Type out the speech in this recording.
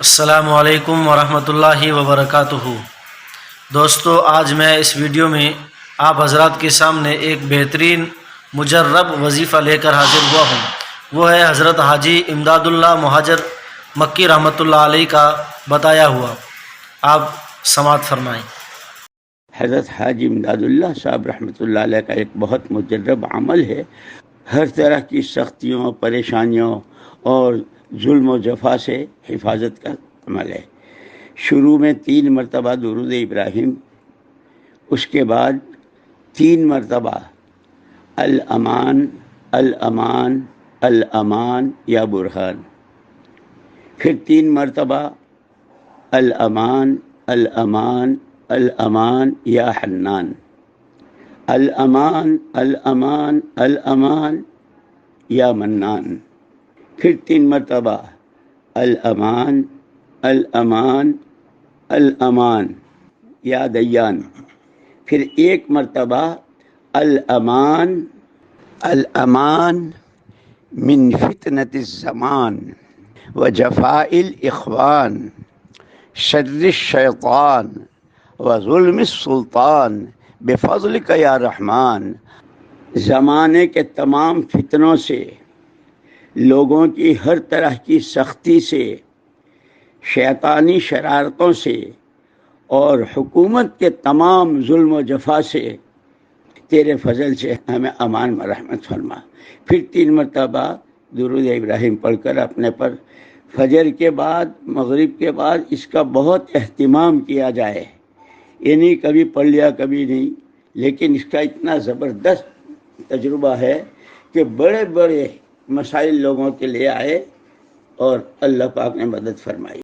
السلام علیکم ورحمۃ اللہ وبرکاتہ۔ دوستو، آج میں اس ویڈیو میں آپ حضرات کے سامنے ایک بہترین مجرب وظیفہ لے کر حاضر ہوا ہوں۔ وہ ہے حضرت حاجی امداد اللہ مہاجر مکی رحمۃ اللہ علیہ کا بتایا ہوا۔ آپ سماعت فرمائیں۔ حضرت حاجی امداد اللہ صاحب رحمۃ اللہ علیہ کا ایک بہت مجرب عمل ہے۔ ہر طرح کی سختیوں، پریشانیوں اور ظلم و جفا سے حفاظت کا عمل ہے۔ شروع میں 3 مرتبہ درود ابراہیم، اس کے بعد 3 مرتبہ الامان الامان الامان یا برہان، پھر 3 مرتبہ الامان الامان الامان یا حنان، الامان الامان الامان یا منان، پھر 3 مرتبہ الامان الامان الامان یا دیان، پھر 1 مرتبہ الامان الامان من فتنة الزمان وجفاء الاخوان شر الشیطان وظلم السلطان بفضلک یا رحمان۔ زمانے کے تمام فتنوں سے، لوگوں کی ہر طرح کی سختی سے، شیطانی شرارتوں سے اور حکومت کے تمام ظلم و جفا سے تیرے فضل سے ہمیں امان و رحمت فرما۔ پھر 3 مرتبہ درود ابراہیم پڑھ کر اپنے پر فجر کے بعد، مغرب کے بعد اس کا بہت اہتمام کیا جائے۔ یعنی کبھی پڑھ لیا کبھی نہیں، لیکن اس کا اتنا زبردست تجربہ ہے کہ بڑے بڑے مسائل لوگوں کے لیے آئے اور اللہ پاک نے مدد فرمائی۔